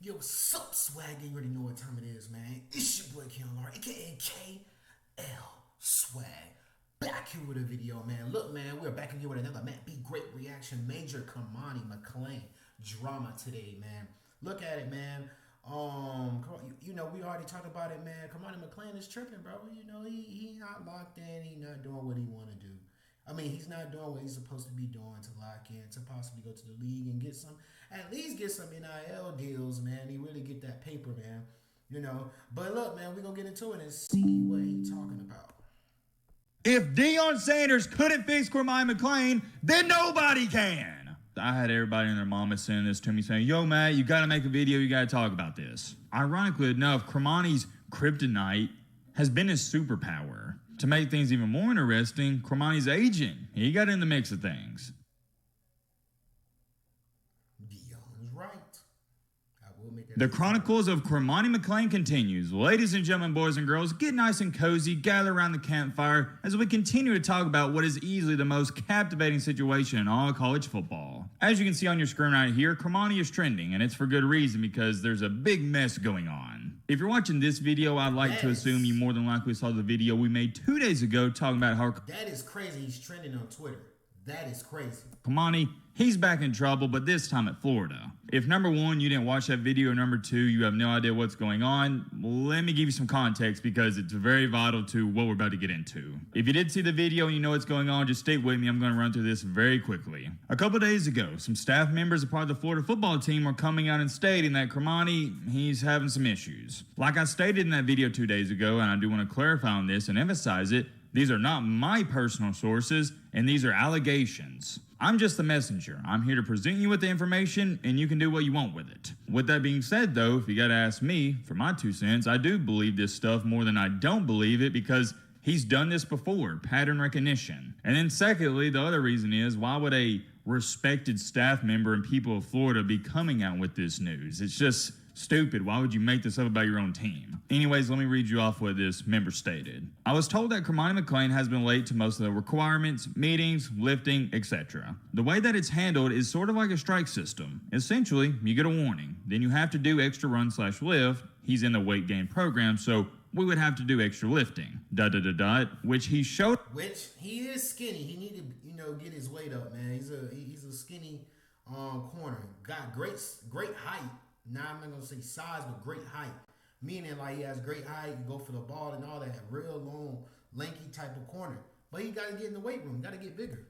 Yo, what's up, swag? You already know what time it is, man. It's your boy KLR, aka KL Swag. Back here with a video, man. Look, man, we're back in here with another Matt B Great Reaction Major Cormani McClain drama today, man. Look at it, man. You know, we already talked about it, man. Cormani McClain is tripping, bro. You know, he not locked in. He not doing what he want to do. I mean, he's not doing what he's supposed to be doing to lock in, to possibly go to the league and get some, at least get some NIL deals, man. He really get that paper, man. You know. But look, man, we're going to get into it and see what he's talking about. If Deion Sanders couldn't fix Cormani McClain, then nobody can. I had everybody and their mama sending this to me saying, yo, Matt, you got to make a video. You got to talk about this. Ironically enough, Cormani's kryptonite has been his superpower. To make things even more interesting, Cormani's agent, he got in the mix of things. Deion's right. I will make that. The Chronicles of Cormani McClain continues. Ladies and gentlemen, boys and girls, get nice and cozy, gather around the campfire as we continue to talk about what is easily the most captivating situation in all college football. As you can see on your screen right here, Cormani is trending, and it's for good reason because there's a big mess going on. If you're watching this video, I'd like to assume you more than likely saw the video we made 2 days ago talking about how That is crazy. He's trending on Twitter. That is crazy. Cormani, he's back in trouble, but this time at Florida. If number one, you didn't watch that video, or number two, you have no idea what's going on, let me give you some context because it's very vital to what we're about to get into. If you did see the video and you know what's going on, just stay with me. I'm going to run through this very quickly. A couple days ago, some staff members, a part of the Florida football team, were coming out and stating that Cormani, he's having some issues. Like I stated in that video 2 days ago, and I do want to clarify on this and emphasize it, these are not my personal sources, and these are allegations. I'm just the messenger. I'm here to present you with the information, and you can do what you want with it. With that being said, though, if you gotta ask me, for my 2 cents, I do believe this stuff more than I don't believe it because he's done this before, pattern recognition. And then secondly, the other reason is, why would a respected staff member and people of Florida be coming out with this news? It's just stupid. Why would you make this up about your own team? Anyways, let me read you off what this member stated. I was told that Cormani McClain has been late to most of the requirements, meetings, lifting, etc. The way that it's handled is sort of like a strike system. Essentially, you get a warning. Then you have to do extra run/lift. He's in the weight gain program, so we would have to do extra lifting. ... Which he showed. Which he is skinny. He need to, you know, get his weight up, man. He's a skinny corner. Got great height. Now I'm not gonna say size, but great height. Meaning like he has great height, you go for the ball and all that, real long, lanky type of corner. But he gotta get in the weight room, gotta get bigger.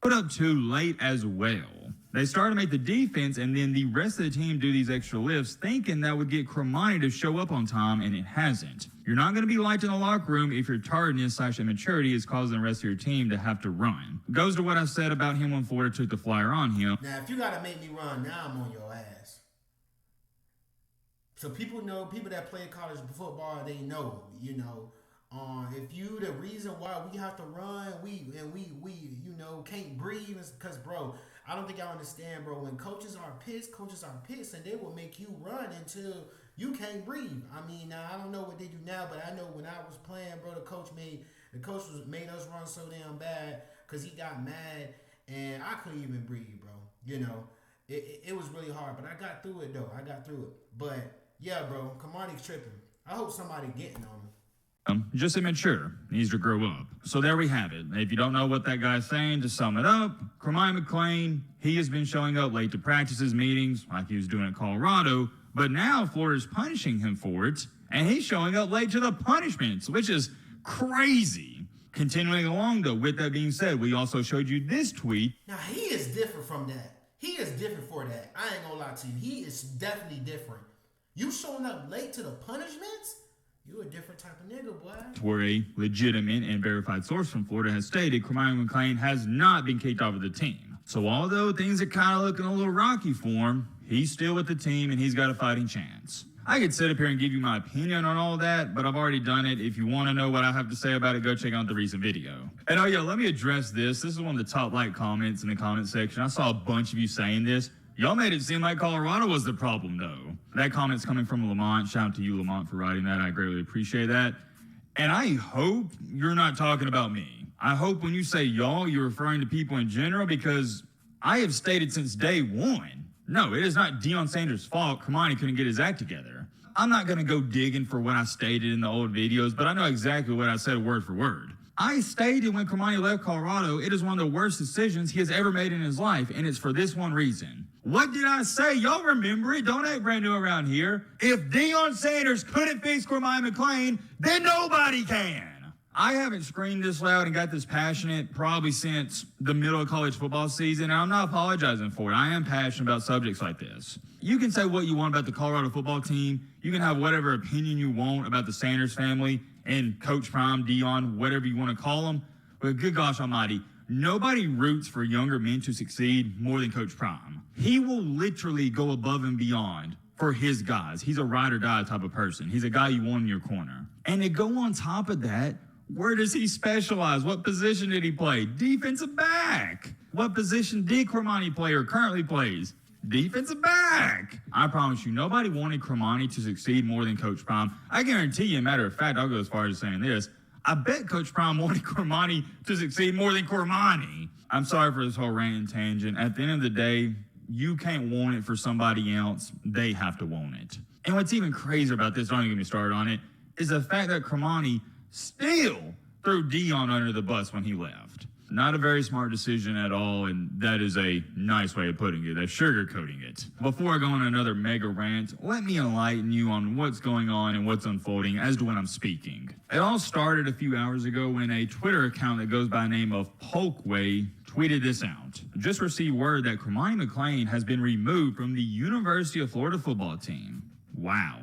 Put up too late as well. They started to make the defense and then the rest of the team do these extra lifts thinking that would get Cormani to show up on time, and it hasn't. You're not going to be liked in the locker room if your tardiness/immaturity is causing the rest of your team to have to run. Goes to what I said about him when Florida took the flyer on him. Now, if you gotta make me run, now I'm on your ass. So people know, people that play college football, they know, you know, if you the reason why we have to run, we you know can't breathe, is because, bro, I don't think y'all understand, bro. When coaches are pissed, and they will make you run until you can't breathe. I mean, now I don't know what they do now, but I know when I was playing, bro, the coach made us run so damn bad because he got mad and I couldn't even breathe, bro. You know, it was really hard, but I got through it though. But yeah, bro, Cormani's tripping. I hope somebody getting on him. Just immature. Needs to grow up. So there we have it. If you don't know what that guy's saying, to sum it up, Cormani McClain, he has been showing up late to practices, meetings, like he was doing at Colorado, but now Florida's punishing him for it, and he's showing up late to the punishments, which is crazy. Continuing along, though, with that being said, we also showed you this tweet. Now, he is different from that. He is different for that. I ain't gonna lie to you. He is definitely different. You showing up late to the punishments? You a different type of nigga, boy. Where a legitimate and verified source from Florida has stated Cormani McClain has not been kicked off of the team. So although things are kind of looking a little rocky for him, he's still with the team and he's got a fighting chance. I could sit up here and give you my opinion on all that, but I've already done it. If you want to know what I have to say about it, go check out the recent video. And oh yeah, let me address this. This is one of the top like comments in the comment section. I saw a bunch of you saying this. Y'all made it seem like Colorado was the problem, though. That comment's coming from Lamont. Shout out to you, Lamont, for writing that. I greatly appreciate that. And I hope you're not talking about me. I hope when you say y'all, you're referring to people in general, because I have stated since day one No, it is not Deion Sanders' fault Cormani couldn't get his act together. I'm not going to go digging for what I stated in the old videos, but I know exactly what I said word for word. I stated when Cormani left Colorado, it is one of the worst decisions he has ever made in his life, and it's for this one reason. What did I say? Y'all remember it. Don't act brand new around here. If Deion Sanders couldn't fix Cormani McClain, then nobody can. I haven't screamed this loud and got this passionate probably since the middle of college football season, and I'm not apologizing for it. I am passionate about subjects like this. You can say what you want about the Colorado football team. You can have whatever opinion you want about the Sanders family and Coach Prime, Deion, whatever you want to call them. But good gosh almighty, nobody roots for younger men to succeed more than Coach Prime. He will literally go above and beyond for his guys. He's a ride or die type of person. He's a guy you want in your corner. And to go on top of that, where does he specialize? What position did he play? Defensive back. What position did Cormani play or currently plays? Defensive back. I promise you, nobody wanted Cormani to succeed more than Coach Prime. I guarantee you, matter of fact, I'll go as far as saying this. I bet Coach Prime wanted Cormani to succeed more than Cormani. I'm sorry for this whole rant and tangent. At the end of the day, you can't want it for somebody else. They have to want it. And what's even crazier about this, don't even get me started on it, is the fact that Cormani still threw Deion under the bus when he left. Not a very smart decision at all, and that is a nice way of putting it, that's sugarcoating it. Before I go on another mega rant, let me enlighten you on what's going on and what's unfolding as to when I'm speaking. It all started a few hours ago when a Twitter account that goes by the name of Polkway tweeted this out. Just received word that Cormani McClain has been removed from the University of Florida football team. Wow.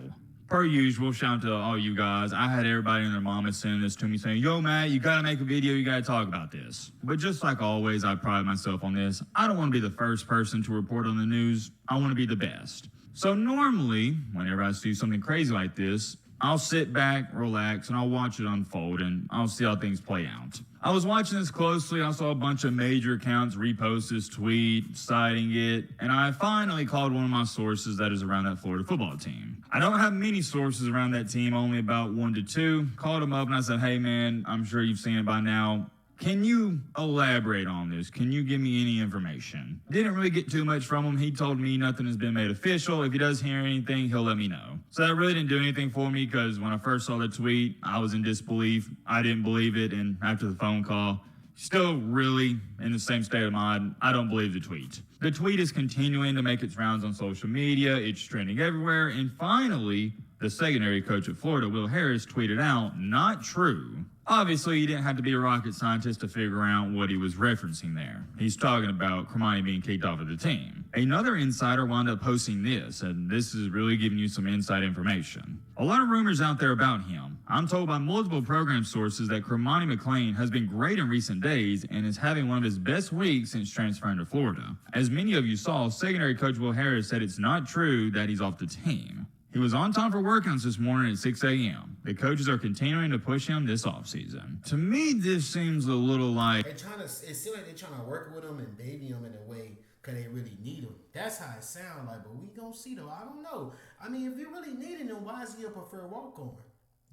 Per usual, shout out to all you guys. I had everybody and their mama sending this to me saying, yo, Matt, you got to make a video. You got to talk about this. But just like always, I pride myself on this. I don't want to be the first person to report on the news. I want to be the best. So normally, whenever I see something crazy like this, I'll sit back, relax, and I'll watch it unfold, and I'll see how things play out. I was watching this closely. I saw a bunch of major accounts repost this tweet, citing it, and I finally called one of my sources that is around that Florida football team. I don't have many sources around that team, only about 1 to 2. Called him up, and I said, hey, man, I'm sure you've seen it by now. Can you elaborate on this? Can you give me any information? Didn't really get too much from him. He told me nothing has been made official. If he does hear anything, he'll let me know. So that really didn't do anything for me because when I first saw the tweet, I was in disbelief. I didn't believe it. And after the phone call, still really in the same state of mind. I don't believe the tweet. The tweet is continuing to make its rounds on social media. It's trending everywhere. And finally, the secondary coach at Florida, Will Harris, tweeted out, not true. Obviously, you didn't have to be a rocket scientist to figure out what he was referencing there. He's talking about Cormani being kicked off of the team. Another insider wound up posting this, and this is really giving you some inside information. A lot of rumors out there about him. I'm told by multiple program sources that Cormani McClain has been great in recent days and is having one of his best weeks since transferring to Florida. As many of you saw, secondary coach Will Harris said it's not true that he's off the team. He was on time for workouts this morning at 6 a.m. The coaches are continuing to push him this offseason. To me, this seems a little like... It seems like they're trying to work with him and baby him in a way because they really need him. That's how it sounds like, but we gonna see though. I don't know. I mean, if you really needed him, why is he a preferred walk-on?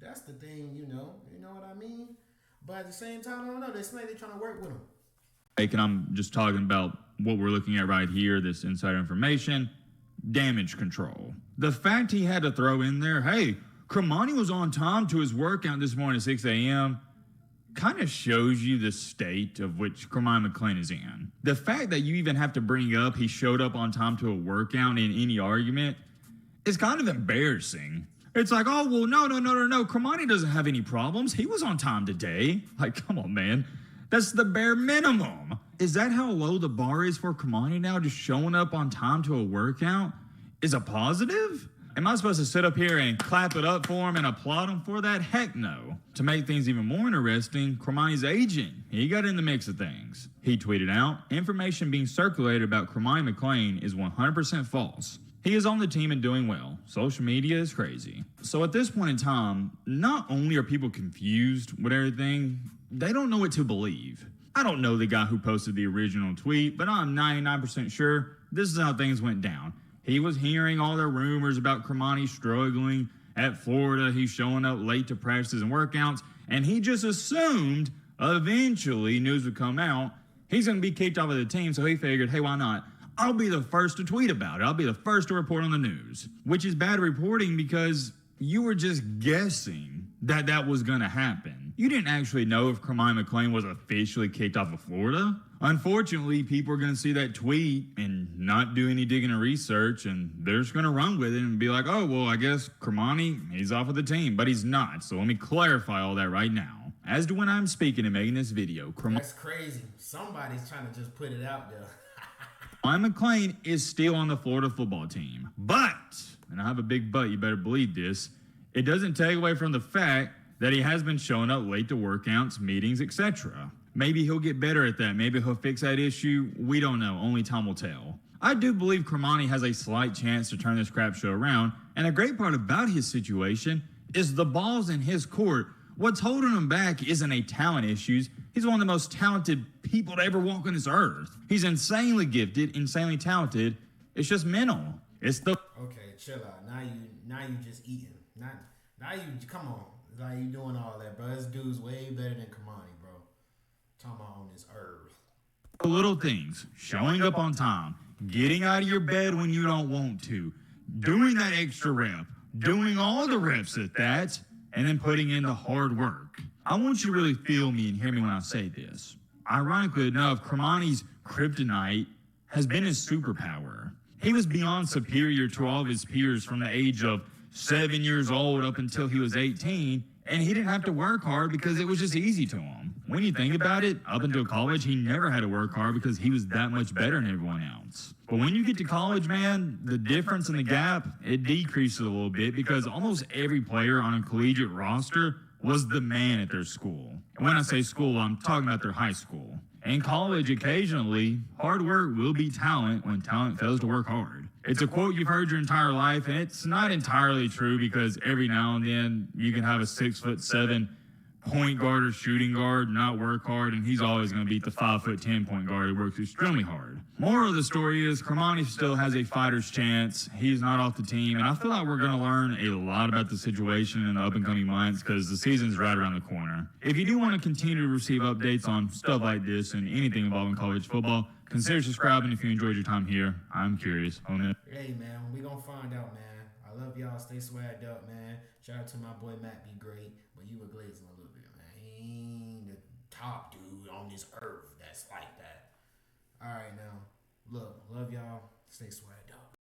That's the thing, you know what I mean? But at the same time, I don't know. They seem like they're trying to work with him. And I'm just talking about what we're looking at right here, this insider information. Damage control. The fact he had to throw in there, hey, Cormani was on time to his workout this morning at 6 a.m. kind of shows you the state of which Cormani McClain is in. The fact that you even have to bring up he showed up on time to a workout in any argument is kind of embarrassing. It's like, oh, well, no. Cormani doesn't have any problems. He was on time today. Like, come on, man. That's the bare minimum. Is that how low the bar is for Cormani now? Just showing up on time to a workout is a positive? Am I supposed to sit up here and clap it up for him and applaud him for that? Heck no. To make things even more interesting, Cormani's agent, he got in the mix of things. He tweeted out, information being circulated about Cormani McClain is 100% false. He is on the team and doing well. Social media is crazy. So at this point in time, not only are people confused with everything, they don't know what to believe. I don't know the guy who posted the original tweet, but I'm 99% sure this is how things went down. He was hearing all the rumors about Cormani struggling at Florida. He's showing up late to practices and workouts, and he just assumed eventually news would come out. He's going to be kicked off of the team, so he figured, hey, why not? I'll be the first to tweet about it. I'll be the first to report on the news, which is bad reporting because you were just guessing that that was going to happen. You didn't actually know if Cormani McClain was officially kicked off of Florida. Unfortunately, people are going to see that tweet and not do any digging or research, and they're just going to run with it and be like, oh, well, I guess Cormani, he's off of the team, but he's not. So let me clarify all that right now. As to when I'm speaking and making this video, That's crazy. Somebody's trying to just put it out there. Cormani McClain is still on the Florida football team. But, and I have a big but, you better believe this, it doesn't take away from the fact that he has been showing up late to workouts, meetings, etc. Maybe he'll get better at that. Maybe he'll fix that issue. We don't know. Only time will tell. I do believe Cormani has a slight chance to turn this crap show around. And a great part about his situation is the ball's in his court. What's holding him back isn't a talent issue. He's one of the most talented people to ever walk on this earth. He's insanely gifted, insanely talented. It's just mental. It's the... Okay, chill out. Now you just eating. Now you, come on. Like you doing all that, bro. This dude's way better than Cormani, bro. Talking about on this earth. Little things. Showing up on time. Getting out of your bed when you don't want to. Doing that extra rep. Doing all the reps at that. And then putting in the hard work. I want you to really feel me and hear me when I say this. Ironically enough, Cormani's kryptonite has been his superpower. He was beyond superior to all of his peers from the age of 7 years old up until he was 18, and he didn't have to work hard because it was just easy to him. When you think about it, up until college, he never had to work hard because he was that much better than everyone else. But when you get to college, man, the difference in the gap, it decreases a little bit because almost every player on a collegiate roster was the man at their school. And when I say school, I'm talking about their high school. In college, occasionally, hard work will be talent when talent fails to work hard. It's a quote you've heard your entire life, and it's not entirely true because every now and then you can have a 6'7" point guard or shooting guard not work hard, and he's always going to beat the 5'10" point guard who works extremely hard. Moral of the story is Cormani still has a fighter's chance. He's not off the team, and I feel like we're going to learn a lot about the situation in the up-and-coming months because the season's right around the corner. If you do want to continue to receive updates on stuff like this and anything involving college football, consider subscribing if you enjoyed your time here. I'm curious. Hey, man, we going to find out, man. I love y'all. Stay swagged up, man. Shout out to my boy Matt Be Great, but you were glazing a little bit, man. He ain't the top dude on this earth that's like that. All right, now, look, love y'all. Stay swagged up.